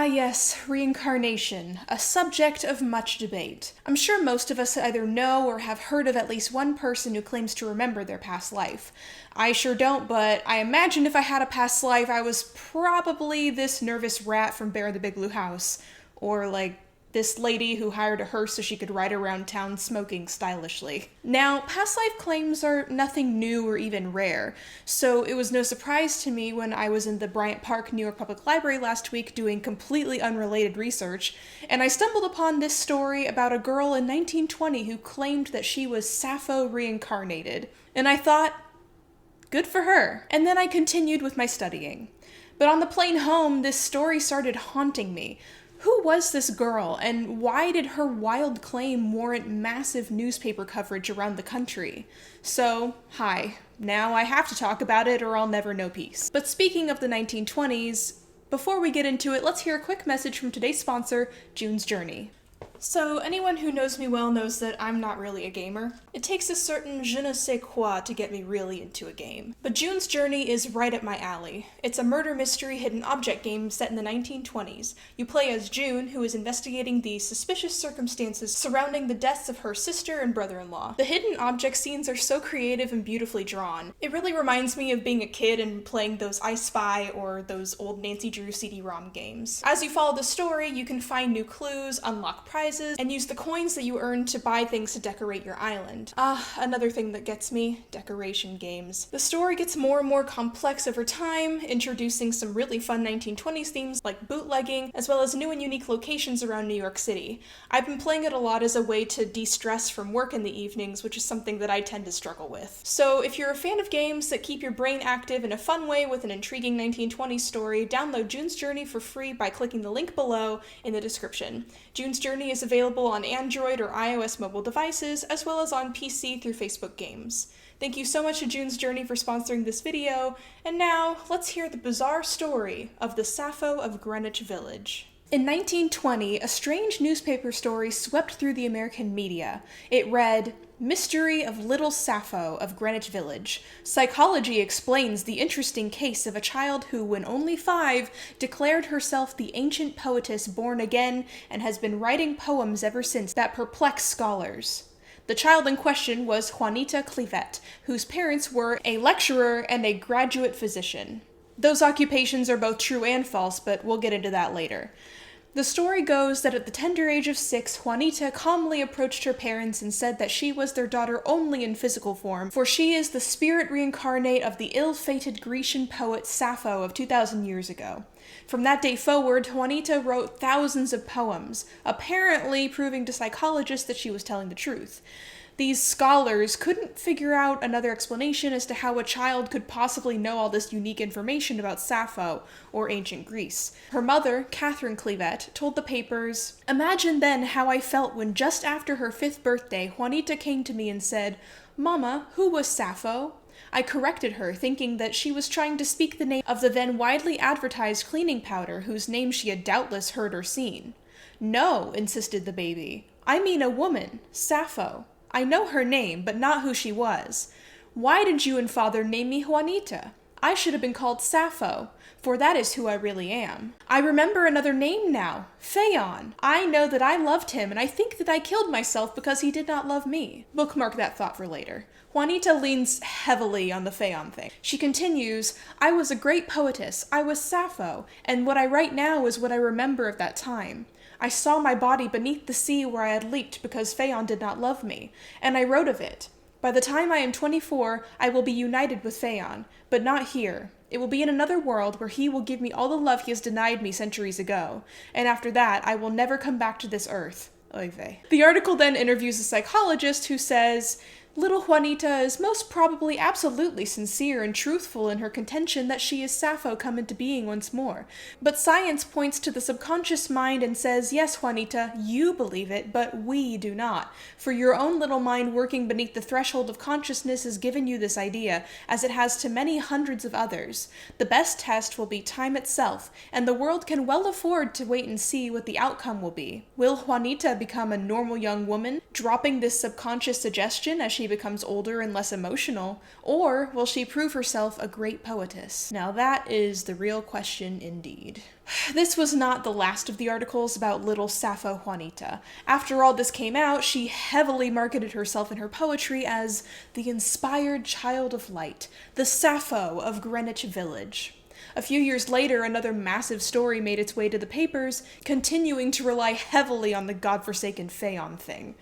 Ah yes, reincarnation, a subject of much debate. I'm sure most of us either know or have heard of at least one person who claims to remember their past life. I sure don't, but I imagine if I had a past life, I was probably this nervous rat from Bear in the Big Blue House. Or like this lady who hired a hearse so she could ride around town smoking stylishly. Now, past life claims are nothing new or even rare, so it was no surprise to me when I was in the Bryant Park, New York Public Library last week doing completely unrelated research, and I stumbled upon this story about a girl in 1920 who claimed that she was Sappho Reincarnated. And I thought, good for her. And then I continued with my studying. But on the plane home, this story started haunting me. Who was this girl, and why did her wild claim warrant massive newspaper coverage around the country? So, hi. Now I have to talk about it or I'll never know peace. But speaking of the 1920s, before we get into it, let's hear a quick message from today's sponsor, June's Journey. So, anyone who knows me well knows that I'm not really a gamer. It takes a certain je ne sais quoi to get me really into a game. But June's Journey is right up my alley. It's a murder mystery hidden object game set in the 1920s. You play as June, who is investigating the suspicious circumstances surrounding the deaths of her sister and brother-in-law. The hidden object scenes are so creative and beautifully drawn. It really reminds me of being a kid and playing those I Spy or those old Nancy Drew CD-ROM games. As you follow the story, you can find new clues, unlock prizes, and use the coins that you earn to buy things to decorate your island. Another thing that gets me, decoration games. The story gets more and more complex over time, introducing some really fun 1920s themes like bootlegging, as well as new and unique locations around New York City. I've been playing it a lot as a way to de-stress from work in the evenings, which is something that I tend to struggle with. So if you're a fan of games that keep your brain active in a fun way with an intriguing 1920s story, download June's Journey for free by clicking the link below in the description. June's Journey is available on Android or iOS mobile devices, as well as on PC through Facebook Games. Thank you so much to June's Journey for sponsoring this video, and now let's hear the bizarre story of the Sappho of Greenwich Village. In 1920, a strange newspaper story swept through the American media. It read, "Mystery of Little Sappho of Greenwich Village. Psychology explains the interesting case of a child who, when only 5, declared herself the ancient poetess born again and has been writing poems ever since that perplex scholars." The child in question was Juanita Clivette, whose parents were a lecturer and a graduate physician. Those occupations are both true and false, but we'll get into that later. The story goes that at the tender age of 6, Juanita calmly approached her parents and said that she was their daughter only in physical form, for she is the spirit reincarnate of the ill-fated Grecian poet Sappho of 2,000 years ago. From that day forward, Juanita wrote thousands of poems, apparently proving to psychologists that she was telling the truth. These scholars couldn't figure out another explanation as to how a child could possibly know all this unique information about Sappho or ancient Greece. Her mother, Catherine Clivette, told the papers, "Imagine then how I felt when just after her 5th birthday, Juanita came to me and said, 'Mama, who was Sappho?' I corrected her, thinking that she was trying to speak the name of the then widely advertised cleaning powder whose name she had doubtless heard or seen. 'No,' insisted the baby. 'I mean a woman, Sappho. I know her name, but not who she was. Why did you and father name me Juanita? I should have been called Sappho, for that is who I really am. I remember another name now, Phaon. I know that I loved him, and I think that I killed myself because he did not love me.'" Bookmark that thought for later. Juanita leans heavily on the Phaon thing. She continues, "I was a great poetess, I was Sappho, and what I write now is what I remember of that time. I saw my body beneath the sea where I had leaped because Phaon did not love me, and I wrote of it. By the time I am 24, I will be united with Phaon, but not here. It will be in another world where he will give me all the love he has denied me centuries ago, and after that I will never come back to this earth. Oy vey." The article then interviews a psychologist who says, "Little Juanita is most probably absolutely sincere and truthful in her contention that she is Sappho come into being once more. But science points to the subconscious mind and says, yes, Juanita, you believe it, but we do not. For your own little mind working beneath the threshold of consciousness has given you this idea, as it has to many hundreds of others. The best test will be time itself, and the world can well afford to wait and see what the outcome will be. Will Juanita become a normal young woman, dropping this subconscious suggestion as she she becomes older and less emotional, or will she prove herself a great poetess? Now that is the real question indeed. This was not the last of the articles about little Sappho Juanita. After all this came out, she heavily marketed herself in her poetry as the inspired child of light, the Sappho of Greenwich Village. A few years later, another massive story made its way to the papers, continuing to rely heavily on the godforsaken Phaon thing.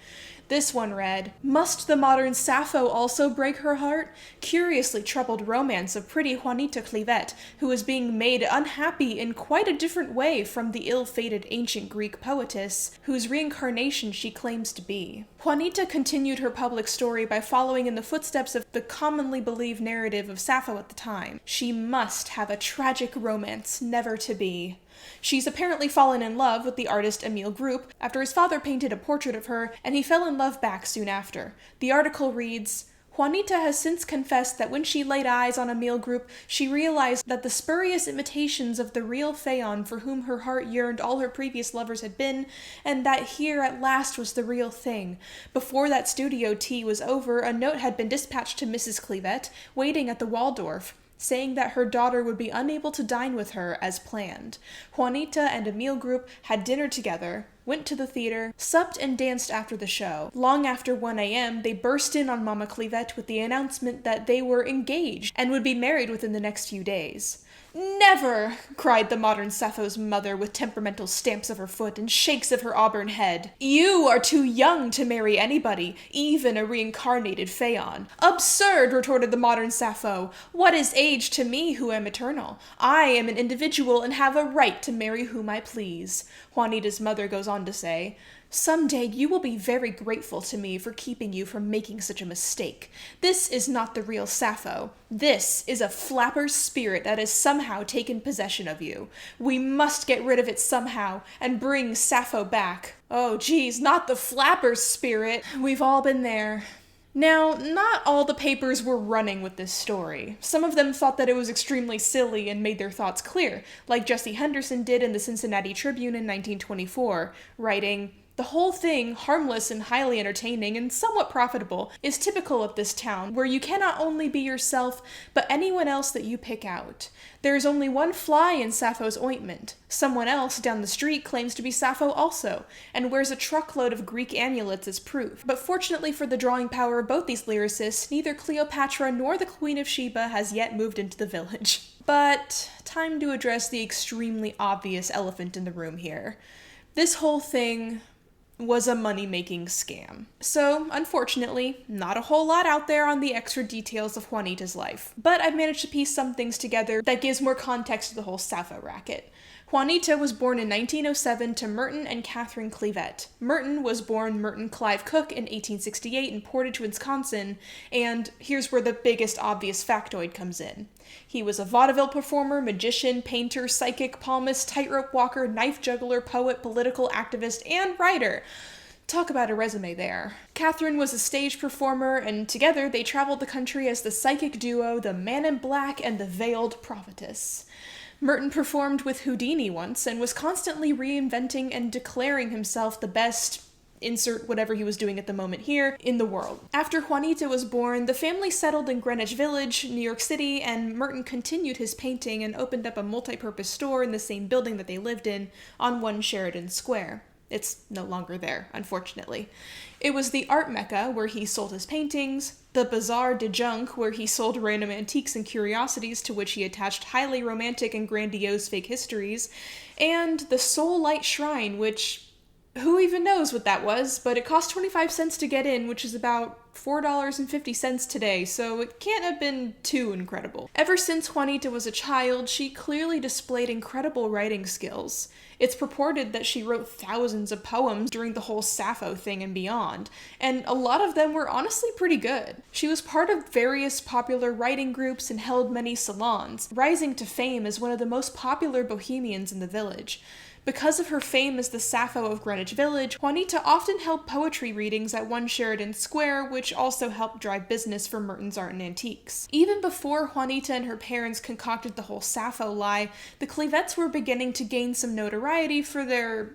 This one read, "Must the modern Sappho also break her heart? Curiously troubled romance of pretty Juanita Clivette, who is being made unhappy in quite a different way from the ill-fated ancient Greek poetess, whose reincarnation she claims to be." Juanita continued her public story by following in the footsteps of the commonly believed narrative of Sappho at the time. She must have a tragic romance never to be. She's apparently fallen in love with the artist Emile Group after his father painted a portrait of her, and he fell in love back soon after. The article reads, "Juanita has since confessed that when she laid eyes on Emile Group, she realized that the spurious imitations of the real Phaon for whom her heart yearned all her previous lovers had been, and that here at last was the real thing. Before that studio tea was over, a note had been dispatched to Mrs. Clivette, waiting at the Waldorf, saying that her daughter would be unable to dine with her as planned. Juanita and Emile Group had dinner together, went to the theater, supped and danced after the show. Long after 1 a.m., they burst in on Mama Clivette with the announcement that they were engaged and would be married within the next few days. "Never!" cried the modern Sappho's mother with temperamental stamps of her foot and shakes of her auburn head. "You are too young to marry anybody, even a reincarnated Phaon." "Absurd!" retorted the modern Sappho. "What is age to me who am eternal? I am an individual and have a right to marry whom I please." Juanita's mother goes on to say, "Someday you will be very grateful to me for keeping you from making such a mistake. This is not the real Sappho. This is a flapper's spirit that has somehow taken possession of you. We must get rid of it somehow and bring Sappho back." Oh geez, not the flapper's spirit. We've all been there. Now, not all the papers were running with this story. Some of them thought that it was extremely silly and made their thoughts clear, like Jesse Henderson did in the Cincinnati Tribune in 1924, writing, "The whole thing, harmless and highly entertaining and somewhat profitable, is typical of this town, where you cannot only be yourself, but anyone else that you pick out. There is only one fly in Sappho's ointment. Someone else down the street claims to be Sappho also, and wears a truckload of Greek amulets as proof. But fortunately for the drawing power of both these lyricists, neither Cleopatra nor the Queen of Sheba has yet moved into the village." But time to address the extremely obvious elephant in the room here. This whole thing was a money-making scam. So, unfortunately, not a whole lot out there on the extra details of Juanita's life. But I've managed to piece some things together that gives more context to the whole Sappho racket. Juanita was born in 1907 to Merton and Catherine Clivette. Merton was born Merton Clive Cook in 1868 in Portage, Wisconsin, and here's where the biggest obvious factoid comes in. He was a vaudeville performer, magician, painter, psychic, palmist, tightrope walker, knife juggler, poet, political activist, and writer. Talk about a resume there. Catherine was a stage performer, and together they traveled the country as the psychic duo, the Man in Black and the Veiled Prophetess. Merton performed with Houdini once and was constantly reinventing and declaring himself the best, insert whatever he was doing at the moment here, in the world. After Juanita was born, the family settled in Greenwich Village, New York City, and Merton continued his painting and opened up a multi-purpose store in the same building that they lived in on 1 Sheridan Square. It's no longer there, unfortunately. It was the art mecca where he sold his paintings, the Bazaar de Junk where he sold random antiques and curiosities to which he attached highly romantic and grandiose fake histories, and the Soul Light Shrine, which, who even knows what that was, but it cost 25 cents to get in, which is about $4.50 today, so it can't have been too incredible. Ever since Juanita was a child, she clearly displayed incredible writing skills. It's purported that she wrote thousands of poems during the whole Sappho thing and beyond, and a lot of them were honestly pretty good. She was part of various popular writing groups and held many salons, rising to fame as one of the most popular bohemians in the village. Because of her fame as the Sappho of Greenwich Village, Juanita often held poetry readings at 1 Sheridan Square, which also helped drive business for Merton's Art and Antiques. Even before Juanita and her parents concocted the whole Sappho lie, the Clivettes were beginning to gain some notoriety for their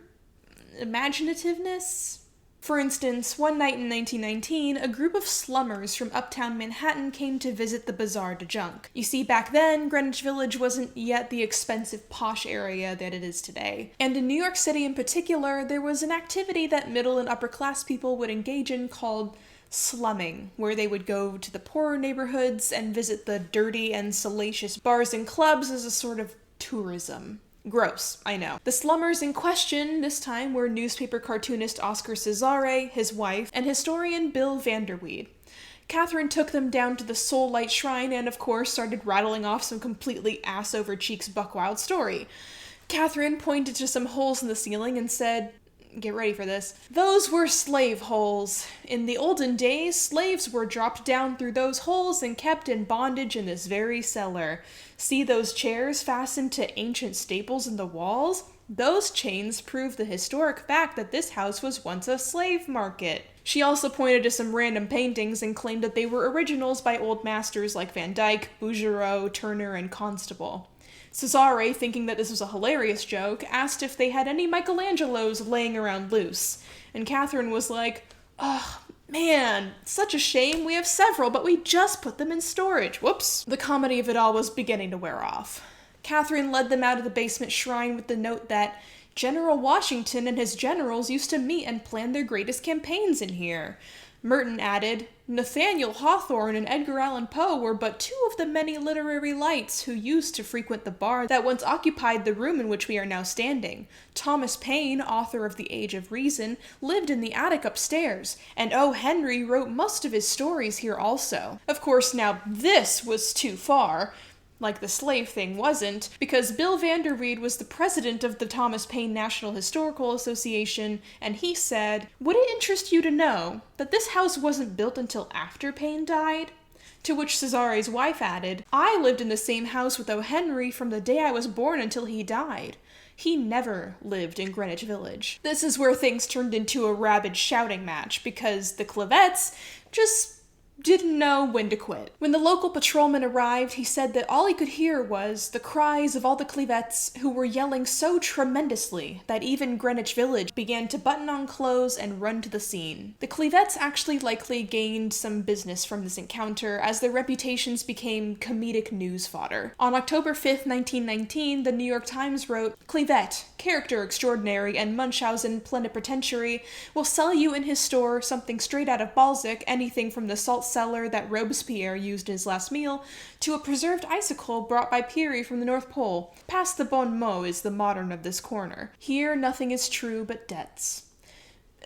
imaginativeness? For instance, one night in 1919, a group of slummers from uptown Manhattan came to visit the Bazaar de Junk. You see, back then, Greenwich Village wasn't yet the expensive posh area that it is today. And in New York City in particular, there was an activity that middle and upper class people would engage in called slumming, where they would go to the poorer neighborhoods and visit the dirty and salacious bars and clubs as a sort of tourism. Gross, I know. The slummers in question this time were newspaper cartoonist Oscar Cesare, his wife, and historian Bill Vanderweed. Catherine took them down to the Soul Light Shrine and, of course, started rattling off some completely ass-over-cheeks buck-wild story. Catherine pointed to some holes in the ceiling and said, get ready for this, "Those were slave holes. In the olden days, slaves were dropped down through those holes and kept in bondage in this very cellar. See those chairs fastened to ancient staples in the walls? Those chains prove the historic fact that this house was once a slave market." She also pointed to some random paintings and claimed that they were originals by old masters like Van Dyck, Bouguereau, Turner, and Constable. Cesare, thinking that this was a hilarious joke, asked if they had any Michelangelos laying around loose. And Catherine was like, "Oh, man, such a shame. We have several, but we just put them in storage. Whoops." The comedy of it all was beginning to wear off. Catherine led them out of the basement shrine with the note that General Washington and his generals used to meet and plan their greatest campaigns in here. Merton added, "Nathaniel Hawthorne and Edgar Allan Poe were but two of the many literary lights who used to frequent the bar that once occupied the room in which we are now standing. Thomas Paine, author of The Age of Reason, lived in the attic upstairs, and O. Henry wrote most of his stories here also." Of course, now this was too far. Like the slave thing wasn't, because Bill Vanderweed was the president of the Thomas Paine National Historical Association, and he said, "Would it interest you to know that this house wasn't built until after Paine died?" To which Cesare's wife added, "I lived in the same house with O. Henry from the day I was born until he died. He never lived in Greenwich Village." This is where things turned into a rabid shouting match, because the Clivettes just didn't know when to quit. When the local patrolman arrived, he said that all he could hear was the cries of all the Clivettes, who were yelling so tremendously that even Greenwich Village began to button on clothes and run to the scene. The Clivettes actually likely gained some business from this encounter, as their reputations became comedic news fodder. On October 5th, 1919, the New York Times wrote, "Clivette, character extraordinary and Munchausen plenipotentiary, will sell you in his store something straight out of Balzac, anything from the salt cellar that Robespierre used in his last meal, to a preserved icicle brought by Parry from the North Pole. Past the bon mot is the modern of this corner. Here nothing is true but debts."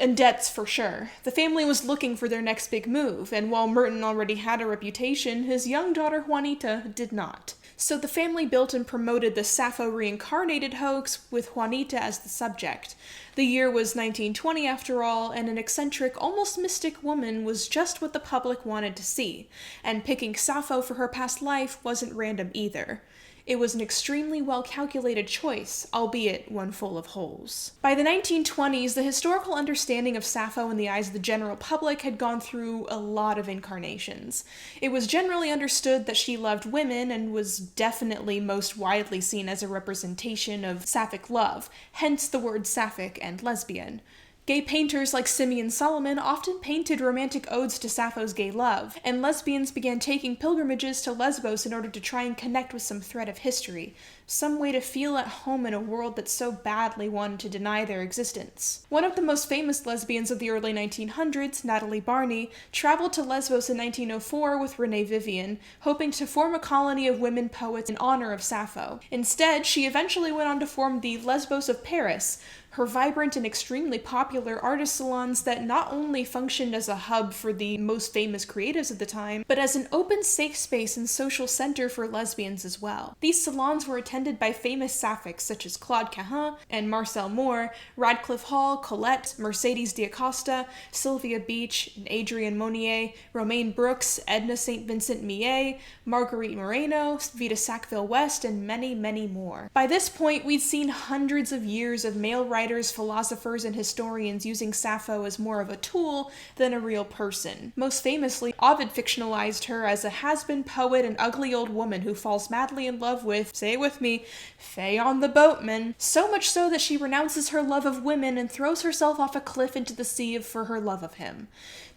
And debts for sure. The family was looking for their next big move, and while Merton already had a reputation, his young daughter Juanita did not. So the family built and promoted the Sappho Reincarnated hoax with Juanita as the subject. The year was 1920 after all, and an eccentric, almost mystic woman was just what the public wanted to see, and picking Sappho for her past life wasn't random either. It was an extremely well-calculated choice, albeit one full of holes. By the 1920s, the historical understanding of Sappho in the eyes of the general public had gone through a lot of incarnations. It was generally understood that she loved women and was definitely most widely seen as a representation of sapphic love, hence the words sapphic and lesbian. Gay painters like Simeon Solomon often painted romantic odes to Sappho's gay love, and lesbians began taking pilgrimages to Lesbos in order to try and connect with some thread of history, some way to feel at home in a world that so badly wanted to deny their existence. One of the most famous lesbians of the early 1900s, Natalie Barney, traveled to Lesbos in 1904 with Renee Vivian, hoping to form a colony of women poets in honor of Sappho. Instead, she eventually went on to form the Lesbos of Paris, her vibrant and extremely popular artist salons that not only functioned as a hub for the most famous creatives of the time, but as an open safe space and social center for lesbians as well. These salons were attended by famous sapphics such as Claude Cahun and Marcel Moore, Radcliffe Hall, Colette, Mercedes d'Acosta, Sylvia Beach, Adrienne Monnier, Romaine Brooks, Edna St. Vincent Millet, Marguerite Moreno, Vita Sackville West, and many, many more. By this point, we'd seen hundreds of years of male writers, philosophers, and historians using Sappho as more of a tool than a real person. Most famously, Ovid fictionalized her as a has-been poet and ugly old woman who falls madly in love with, say it with me, me, Phaon the boatman, so much so that she renounces her love of women and throws herself off a cliff into the sea for her love of him.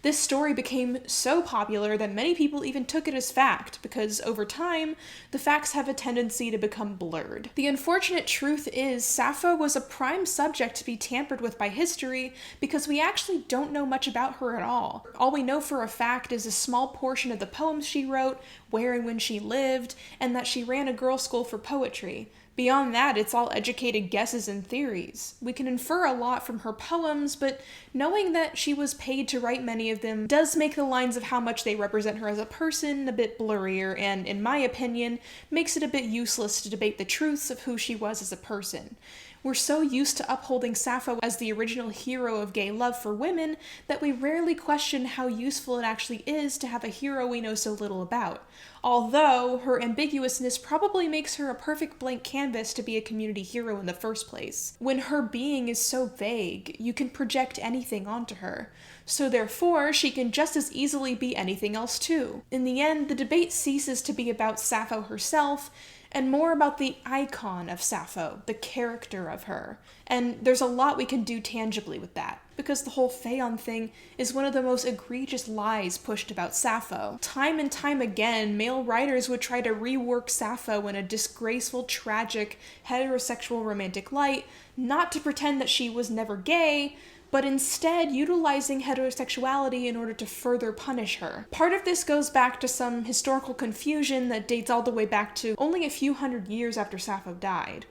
This story became so popular that many people even took it as fact, because over time, the facts have a tendency to become blurred. The unfortunate truth is, Sappho was a prime subject to be tampered with by history because we actually don't know much about her at all. All we know for a fact is a small portion of the poems she wrote, where and when she lived, and that she ran a girls' school for poetry. Beyond that, it's all educated guesses and theories. We can infer a lot from her poems, but knowing that she was paid to write many of them does make the lines of how much they represent her as a person a bit blurrier, and, in my opinion, makes it a bit useless to debate the truths of who she was as a person. We're so used to upholding Sappho as the original hero of gay love for women that we rarely question how useful it actually is to have a hero we know so little about. Although, her ambiguousness probably makes her a perfect blank canvas to be a community hero in the first place. When her being is so vague, you can project anything onto her. So therefore, she can just as easily be anything else too. In the end, the debate ceases to be about Sappho herself, and more about the icon of Sappho, the character of her. And there's a lot we can do tangibly with that, because the whole Phaon thing is one of the most egregious lies pushed about Sappho. Time and time again, male writers would try to rework Sappho in a disgraceful, tragic, heterosexual romantic light, not to pretend that she was never gay, but instead utilizing heterosexuality in order to further punish her. Part of this goes back to some historical confusion that dates all the way back to only a few hundred years after Sappho died.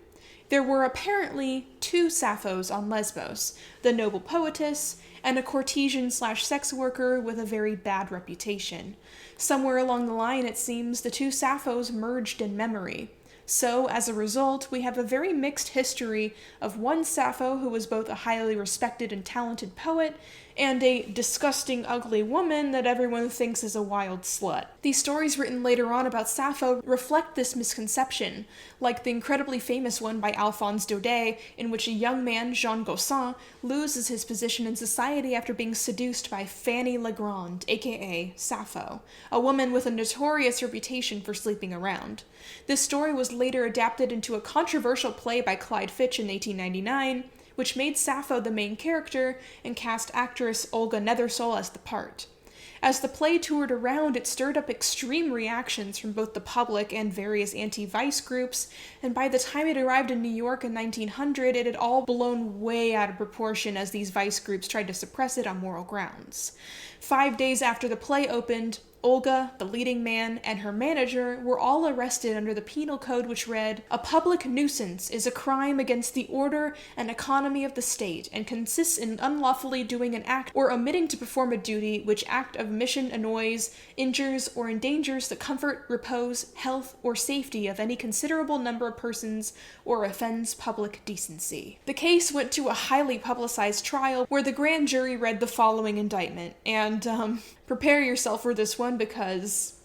There were apparently two Sapphos on Lesbos, the noble poetess and a courtesan/sex worker with a very bad reputation. Somewhere along the line, it seems, the two Sapphos merged in memory. So, as a result, we have a very mixed history of one Sappho who was both a highly respected and talented poet, and a disgusting, ugly woman that everyone thinks is a wild slut. These stories written later on about Sappho reflect this misconception, like the incredibly famous one by Alphonse Daudet, in which a young man, Jean Gossin, loses his position in society after being seduced by Fanny Legrand, aka Sappho, a woman with a notorious reputation for sleeping around. This story was later adapted into a controversial play by Clyde Fitch in 1899, which made Sappho the main character and cast actress Olga Nethersole as the part. As the play toured around, it stirred up extreme reactions from both the public and various anti-vice groups, and by the time it arrived in New York in 1900, it had all blown way out of proportion as these vice groups tried to suppress it on moral grounds. 5 days after the play opened, Olga, the leading man, and her manager were all arrested under the penal code, which read, "A public nuisance is a crime against the order and economy of the state, and consists in unlawfully doing an act or omitting to perform a duty which act of mission annoys, injures, or endangers the comfort, repose, health, or safety of any considerable number of persons, or offends public decency." The case went to a highly publicized trial where the grand jury read the following indictment, and, prepare yourself for this one because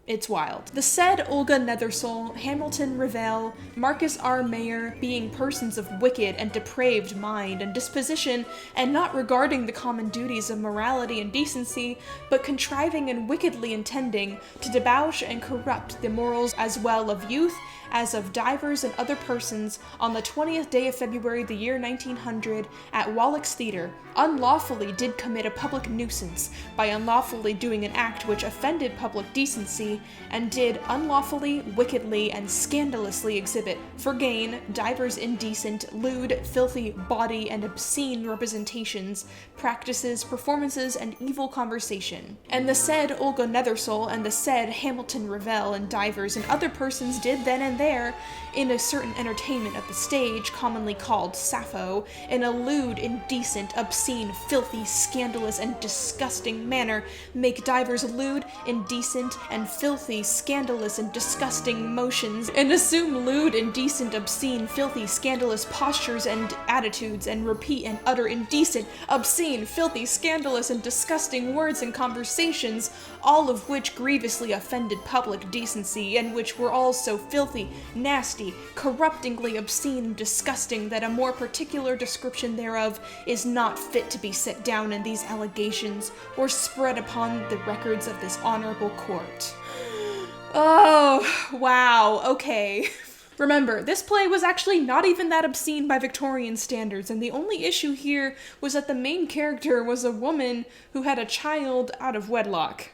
it's wild. The said Olga Nethersole, Hamilton Revell, Marcus R. Mayer, being persons of wicked and depraved mind and disposition, and not regarding the common duties of morality and decency, but contriving and wickedly intending to debauch and corrupt the morals as well of youth as of divers and other persons, on the 20th day of February the year 1900, at Wallack's Theatre, unlawfully did commit a public nuisance by unlawfully doing an act which offended public decency, and did unlawfully, wickedly, and scandalously exhibit, for gain, divers indecent, lewd, filthy, bawdy, and obscene representations, practices, performances, and evil conversation. And the said Olga Nethersole and the said Hamilton Revell and divers and other persons did then and there, in a certain entertainment of the stage, commonly called Sappho, in a lewd, indecent, obscene, filthy, scandalous, and disgusting manner, make divers lewd, indecent, and filthy, scandalous, and disgusting motions, and assume lewd, indecent, obscene, filthy, scandalous postures and attitudes, and repeat and utter indecent, obscene, filthy, scandalous, and disgusting words and conversations, all of which grievously offended public decency, and which were all so filthy, nasty, corruptingly obscene and disgusting that a more particular description thereof is not fit to be set down in these allegations or spread upon the records of this honorable court. Oh, wow, okay. Remember, this play was actually not even that obscene by Victorian standards, and the only issue here was that the main character was a woman who had a child out of wedlock.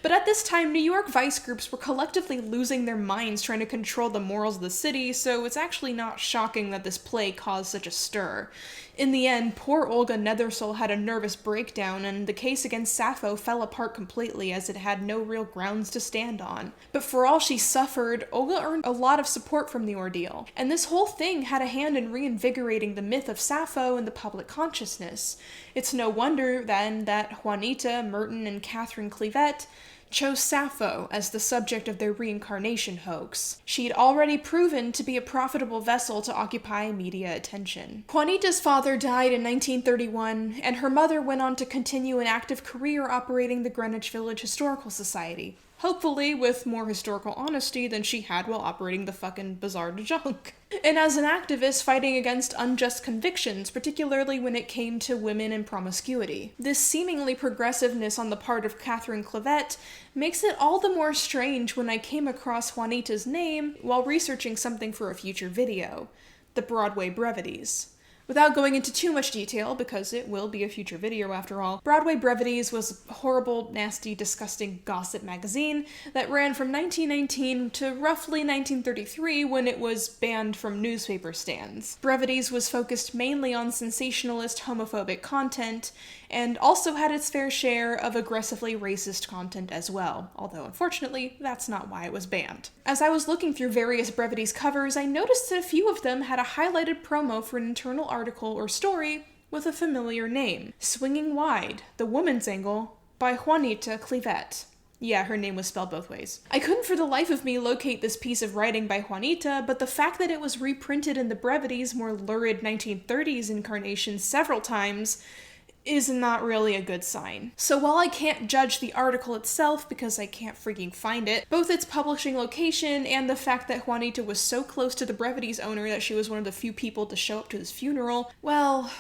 But at this time, New York vice groups were collectively losing their minds trying to control the morals of the city, so it's actually not shocking that this play caused such a stir. In the end, poor Olga Nethersole had a nervous breakdown, and the case against Sappho fell apart completely as it had no real grounds to stand on. But for all she suffered, Olga earned a lot of support from the ordeal, and this whole thing had a hand in reinvigorating the myth of Sappho in the public consciousness. It's no wonder, then, that Juanita, Merton, and Catherine Clivette chose Sappho as the subject of their reincarnation hoax. She'd already proven to be a profitable vessel to occupy media attention. Juanita's father died in 1931, and her mother went on to continue an active career operating the Greenwich Village Historical Society. Hopefully with more historical honesty than she had while operating the fucking Bazaar de Junk. And as an activist fighting against unjust convictions, particularly when it came to women and promiscuity. This seemingly progressiveness on the part of Catherine Clivette makes it all the more strange when I came across Juanita's name while researching something for a future video, the Broadway Brevities. Without going into too much detail, because it will be a future video after all, Broadway Brevities was a horrible, nasty, disgusting gossip magazine that ran from 1919 to roughly 1933 when it was banned from newspaper stands. Brevities was focused mainly on sensationalist, homophobic content, and also had its fair share of aggressively racist content as well, although unfortunately, that's not why it was banned. As I was looking through various Brevities covers, I noticed that a few of them had a highlighted promo for an internal article or story with a familiar name, Swinging Wide, The Woman's Angle, by Juanita Clivette. Yeah, her name was spelled both ways. I couldn't for the life of me locate this piece of writing by Juanita, but the fact that it was reprinted in the Brevities' more lurid 1930s incarnation several times is not really a good sign. So while I can't judge the article itself because I can't freaking find it, both its publishing location and the fact that Juanita was so close to the Brevities owner that she was one of the few people to show up to his funeral, well,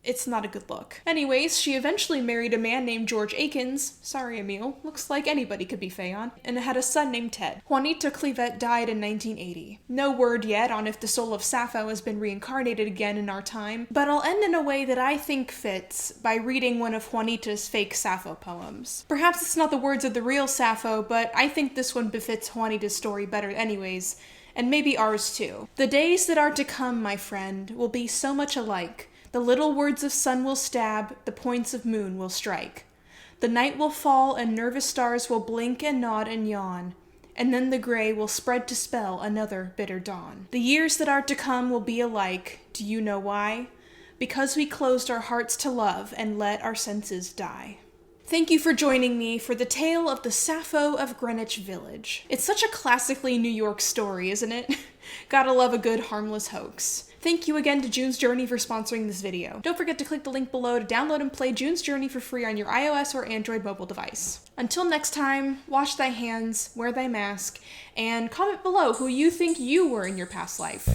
it's not a good look. Anyways, she eventually married a man named George Akins, sorry Emile, looks like anybody could be Phaon, and had a son named Ted. Juanita Clivette died in 1980. No word yet on if the soul of Sappho has been reincarnated again in our time, but I'll end in a way that I think fits by reading one of Juanita's fake Sappho poems. Perhaps it's not the words of the real Sappho, but I think this one befits Juanita's story better anyways, and maybe ours too. The days that are to come, my friend, will be so much alike. The little words of sun will stab, the points of moon will strike. The night will fall and nervous stars will blink and nod and yawn, and then the gray will spread to spell another bitter dawn. The years that are to come will be alike, do you know why? Because we closed our hearts to love and let our senses die. Thank you for joining me for the tale of the Sappho of Greenwich Village. It's such a classically New York story, isn't it? Gotta love a good harmless hoax. Thank you again to June's Journey for sponsoring this video. Don't forget to click the link below to download and play June's Journey for free on your iOS or Android mobile device. Until next time, wash thy hands, wear thy mask, and comment below who you think you were in your past life.